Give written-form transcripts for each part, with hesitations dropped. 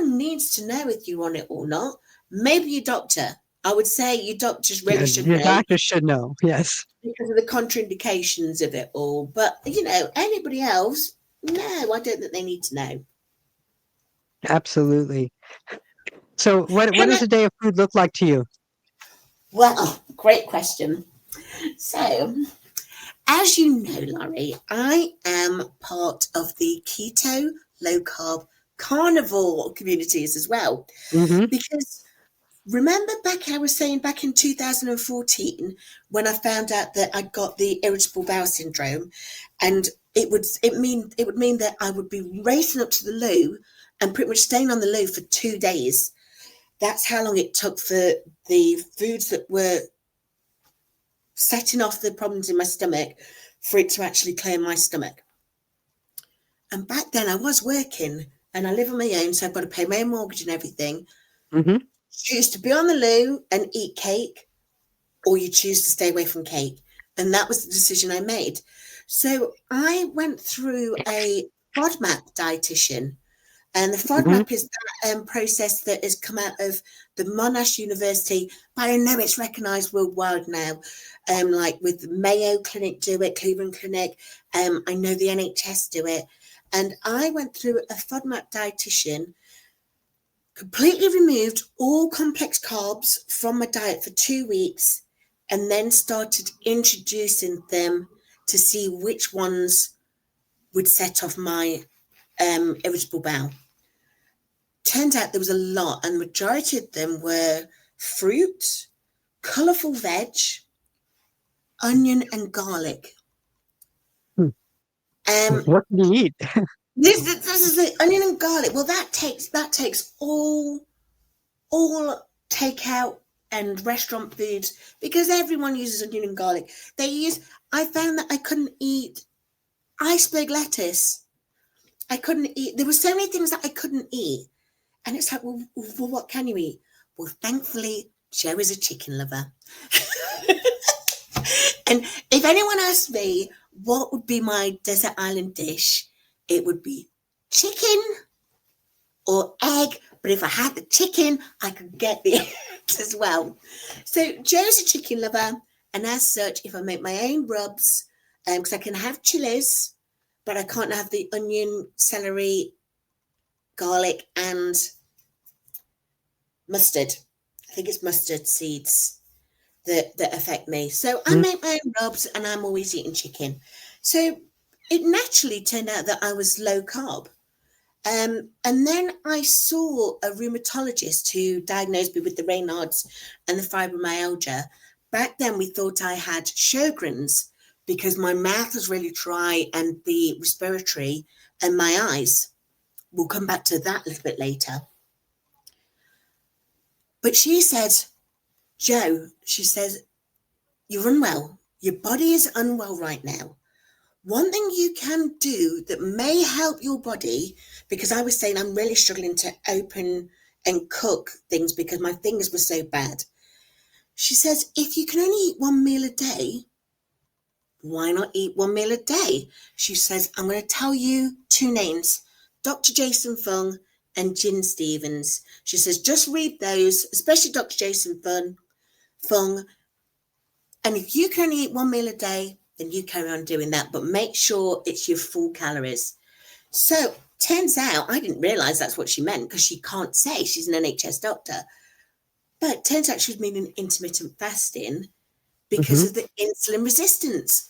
one needs to know if you're on it or not. Maybe your doctor. I would say your doctors really should Your know doctor should know. Yes. because of the contraindications of it all. But, anybody else, no, I don't think they need to know. Absolutely. So what And does a day of food look like to you? well, great question. So, as you know, Lorri, I am part of the keto, low carb, carnivore communities as well. Mm-hmm. Because remember I was saying back in 2014 when I found out that I got the irritable bowel syndrome, and it would mean that I would be racing up to the loo and pretty much staying on the loo for 2 days. That's how long it took for the foods that were setting off the problems in my stomach for it to actually clear my stomach. And back then I was working and I live on my own, so I've got to pay my own mortgage and everything. Mm-hmm. Choose to be on the loo and eat cake, or you choose to stay away from cake. And that was the decision I made. So I went through a FODMAP dietitian. And the FODMAP is that process that has come out of the Monash University, but I know it's recognised worldwide now. Like with the Mayo Clinic do it, Cleveland Clinic. I know the NHS do it. And I went through a FODMAP dietitian, completely removed all complex carbs from my diet for 2 weeks, and then started introducing them to see which ones would set off my irritable bowel. Turns out there was a lot, and the majority of them were fruit, colourful veg, onion and garlic. What can you eat? This is the onion and garlic. Well, that takes all takeout and restaurant foods, because everyone uses onion and garlic. I found that I couldn't eat iceberg lettuce. I couldn't eat. There were so many things that I couldn't eat. And it's like, well, what can you eat? Well, thankfully, Joe is a chicken lover. And if anyone asked me what would be my desert island dish, it would be chicken or egg. But if I had the chicken, I could get the eggs as well. So Joe's a chicken lover. And as such, if I make my own rubs, because I can have chilies, but I can't have the onion, celery, garlic, and mustard. I think it's mustard seeds that affect me. So I make my own rubs and I'm always eating chicken. So it naturally turned out that I was low carb. And then I saw a rheumatologist who diagnosed me with the Raynaud's and the fibromyalgia. Back then we thought I had Sjogren's because my mouth was really dry and the respiratory and my eyes. We'll come back to that a little bit later. But she said, Joe, she says, you're unwell. Your body is unwell right now. One thing you can do that may help your body, because I was saying I'm really struggling to open and cook things because my fingers were so bad. She says, if you can only eat one meal a day, why not eat one meal a day? She says, I'm going to tell you 2 names, Dr. Jason Fung and Jen Stevens. She says, just read those, especially Dr. Jason Fung. And if you can only eat one meal a day, then you carry on doing that, but make sure it's your full calories. So turns out, I didn't realize that's what she meant because she can't say, she's an NHS doctor. But turns out she was meaning intermittent fasting because of the insulin resistance.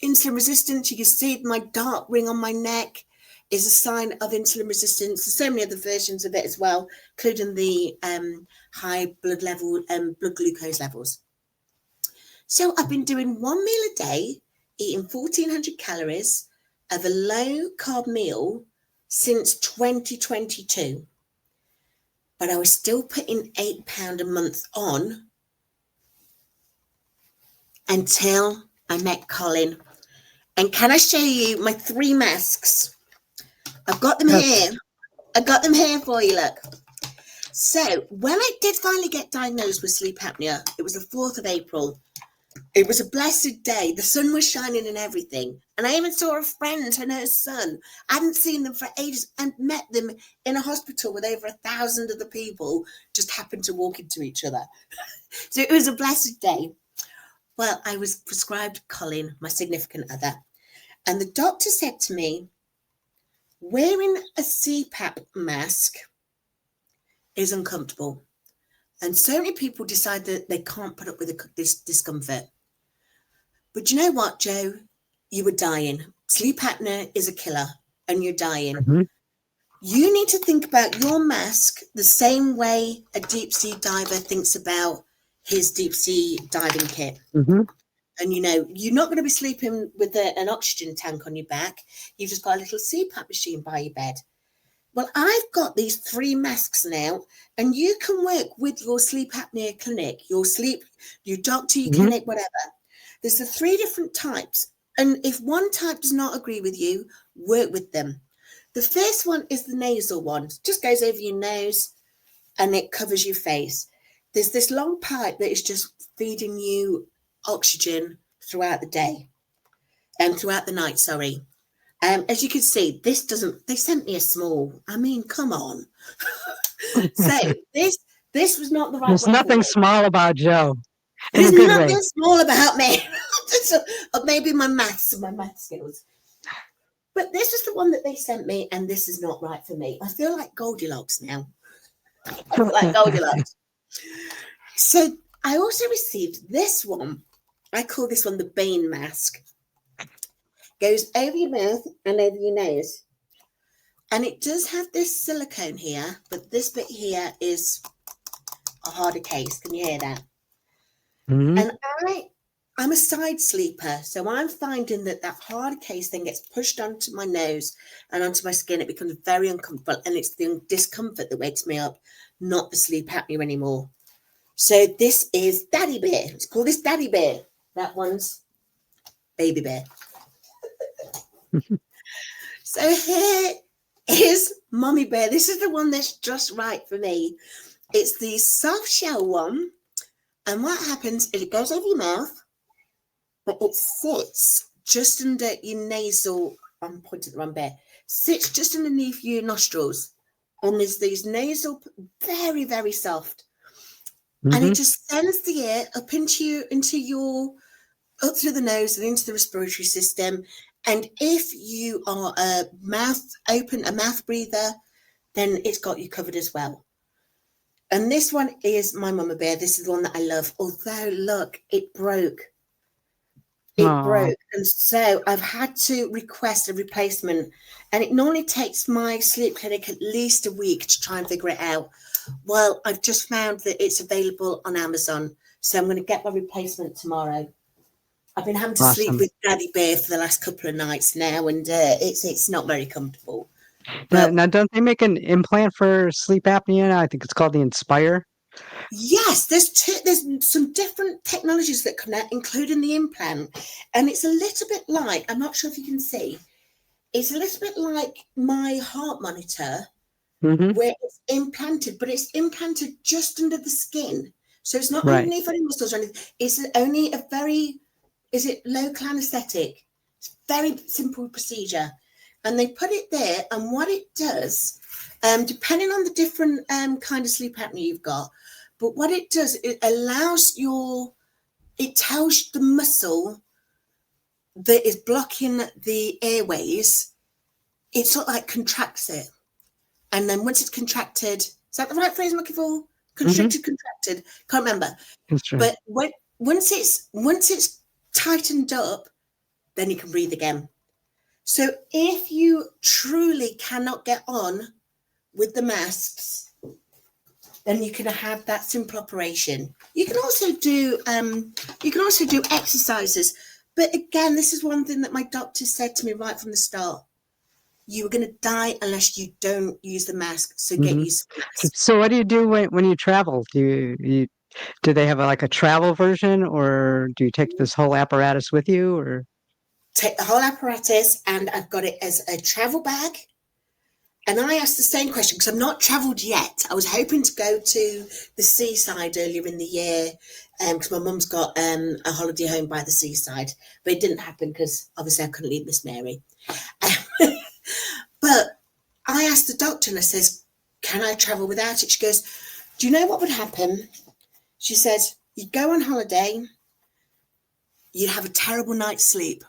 Insulin resistance, you can see my dark ring on my neck is a sign of insulin resistance. There's so many other versions of it as well, including the high blood glucose levels. So I've been doing 1 meal a day, eating 1,400 calories of a low carb meal since 2022. But I was still putting £8 a month on until I met Colin. And can I show you my 3 masks? I've got them here. I got them here for you, look. So when I did finally get diagnosed with sleep apnea, it was the 4th of April. It was a blessed day. The sun was shining and everything. And I even saw a friend and her son. I hadn't seen them for ages and met them in a hospital with over 1,000 other people just happened to walk into each other. So it was a blessed day. Well, I was prescribed Colin, my significant other. And the doctor said to me, wearing a CPAP mask is uncomfortable. And so many people decide that they can't put up with this discomfort. But you know what, Joe? You were dying. Sleep apnea is a killer and you're dying. Mm-hmm. You need to think about your mask the same way a deep sea diver thinks about his deep sea diving kit. Mm-hmm. And, you know, you're not going to be sleeping with an oxygen tank on your back. You've just got a little CPAP machine by your bed. Well, I've got these 3 masks now, and you can work with your sleep apnea clinic, your doctor, your clinic, whatever. There's the 3 different types. And if one type does not agree with you, work with them. The first one is the nasal one. It just goes over your nose and it covers your face. There's this long pipe that is just feeding you oxygen throughout the day and throughout the night, sorry. As you can see, this doesn't, they sent me a small, I mean, come on. So this was not the right There's one. nothing small about Joe. There's nothing small about me. Maybe my math skills. But this is the one that they sent me, and this is not right for me. I feel like Goldilocks now. I feel like Goldilocks. So I also received this one. I call this one the Bane mask. Goes over your mouth and over your nose. And it does have this silicone here, but this bit here is a harder case. Can you hear that? Mm-hmm. And I'm a side sleeper, so I'm finding that hard case thing gets pushed onto my nose and onto my skin. It becomes very uncomfortable, and it's the discomfort that wakes me up, not the sleep apnea anymore. So this is Daddy Bear. Let's call this Daddy Bear. That one's Baby Bear. So here is Mommy Bear. This is the one that's just right for me. It's the soft shell one. And what happens is it goes over your mouth, but it sits just under your nasal, I'm pointing at the wrong bear, sits just underneath your nostrils. And there's these nasal, very, very soft. And it just sends the air up up through the nose and into the respiratory system. And if you are a mouth breather, then it's got you covered as well. And this one is my Mama Bear. This is the one that I love. Although, look, it broke. It broke. And so I've had to request a replacement. And it normally takes my sleep clinic at least a week to try and figure it out. Well, I've just found that it's available on Amazon. So I'm going to get my replacement tomorrow. I've been having to sleep with Daddy Bear for the last couple of nights now, and it's not very comfortable. But now, don't they make an implant for sleep apnea? I think it's called the Inspire. Yes, there's some different technologies that come out, including the implant. And it's a little bit like, I'm not sure if you can see, it's a little bit like my heart monitor, where it's implanted, but it's implanted just under the skin. So it's not underneath any muscles or anything. It's only a very... Is it local anesthetic? It's a very simple procedure. And they put it there, and what it does, depending on the different kind of sleep apnea you've got, but what it does, it tells the muscle that is blocking the airways, it sort of like contracts it. And then once it's contracted, is that the right phrase I'm looking for? Constricted, contracted, can't remember. But once it's tightened up, then you can breathe again. So if you truly cannot get on with the masks, then you can have that simple operation. You can also do exercises. But again, this is one thing that my doctor said to me right from the start. You are going to die unless you don't use the mask. So get used to the mask. So what do you do when you travel? Do they have a travel version, or do you take this whole apparatus with you, or? Take the whole apparatus, and I've got it as a travel bag. And I asked the same question because I've not travelled yet. I was hoping to go to the seaside earlier in the year because my mum's got a holiday home by the seaside, but it didn't happen because obviously I couldn't leave Miss Mary. But I asked the doctor and I says, can I travel without it? She goes, do you know what would happen? She said, you'd go on holiday, you'd have a terrible night's sleep.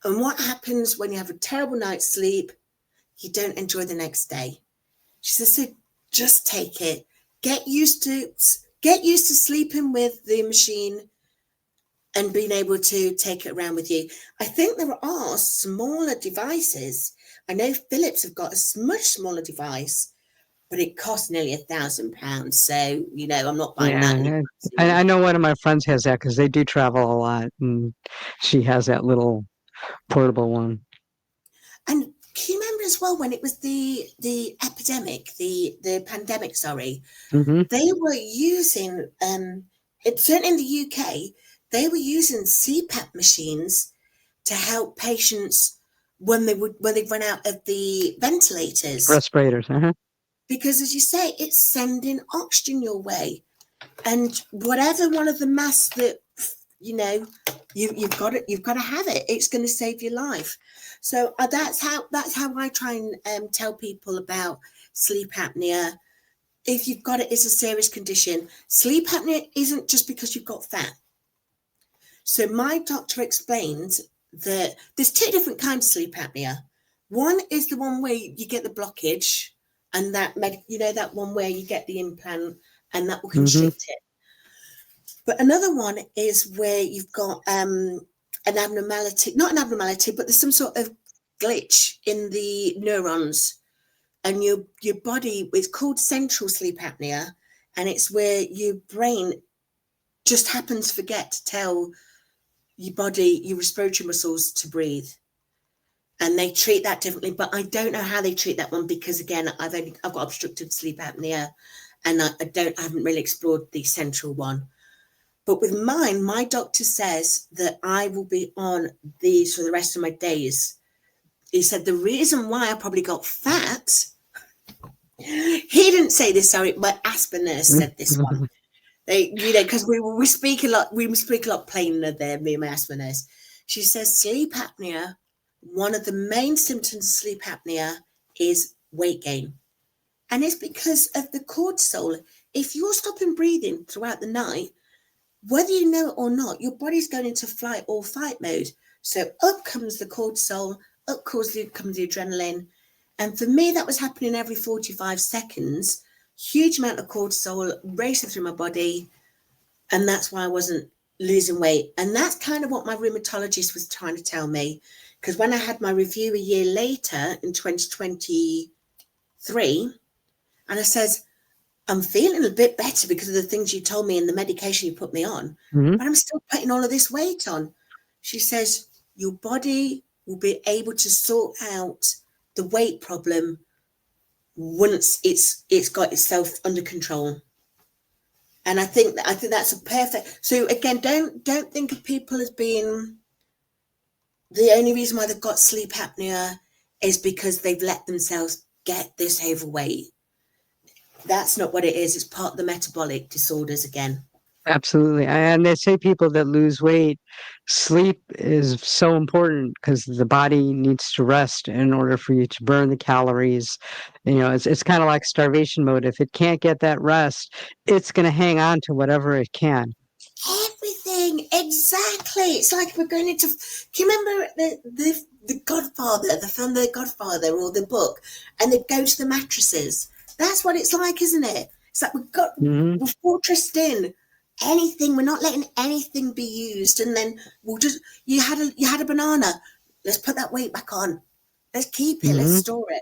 And what happens when you have a terrible night's sleep? You don't enjoy the next day. She says, so just take it. Get used to sleeping with the machine and being able to take it around with you. I think there are smaller devices. I know Philips have got a much smaller device, but it costs nearly £1,000. So, you know, I'm not buying that. Yeah, I know one of my friends has that because they do travel a lot, and she has that little portable one. And can you remember as well when it was the epidemic, the pandemic, sorry, they were using, certainly in the UK, they were using CPAP machines to help patients when they run out of the ventilators. Respirators, Because as you say, it's sending oxygen your way. And whatever one of the masks that, you know, you've got to have it. It's going to save your life. So that's how I try and tell people about sleep apnea. If you've got it, it's a serious condition. Sleep apnea isn't just because you've got fat. So my doctor explained that there's two different kinds of sleep apnea. One is the one where you get the blockage, and that one where you get the implant and that will constrict it. But another one is where you've got an abnormality, not an abnormality, but there's some sort of glitch in the neurons, and your body, it's called central sleep apnea, and it's where your brain just happens to forget to tell your body, your respiratory muscles, to breathe. And they treat that differently, but I don't know how they treat that one because, again, I've got obstructive sleep apnea, and I haven't really explored the central one. But with mine, my doctor says that I will be on these for the rest of my days. He said the reason why I probably got fat, he didn't say this, sorry, my asthma nurse said this one. They, you know, because we speak a lot plainer there, me and my asthma nurse. She says sleep apnea, one of the main symptoms of sleep apnea is weight gain. And it's because of the cortisol. If you're stopping breathing throughout the night, whether you know it or not, your body's going into flight or fight mode. So up comes the cortisol, comes the adrenaline. And for me, that was happening every 45 seconds. Huge amount of cortisol racing through my body. And that's why I wasn't losing weight. And that's kind of what my rheumatologist was trying to tell me. Because when I had my review a year later in 2023, and I says, I'm feeling a bit better because of the things you told me and the medication you put me on, but I'm still putting all of this weight on. She says, your body will be able to sort out the weight problem once it's got itself under control. And I think that's a perfect. So again, don't think of people as being the only reason why they've got sleep apnea is because they've let themselves get this overweight. That's not what it is. It's part of the metabolic disorders again. Absolutely. And they say people that lose weight, sleep is so important because the body needs to rest in order for you to burn the calories. You know, it's kind of like starvation mode. If it can't get that rest, it's going to hang on to whatever it can. Everything, exactly. It's like we're going into. Do you remember the Godfather, the film The Godfather, or the book, and they go to the mattresses? That's what it's like, isn't it? It's like we're fortressed in anything. We're not letting anything be used, and then we'll just. You had a banana. Let's put that weight back on. Let's keep it. Let's store it.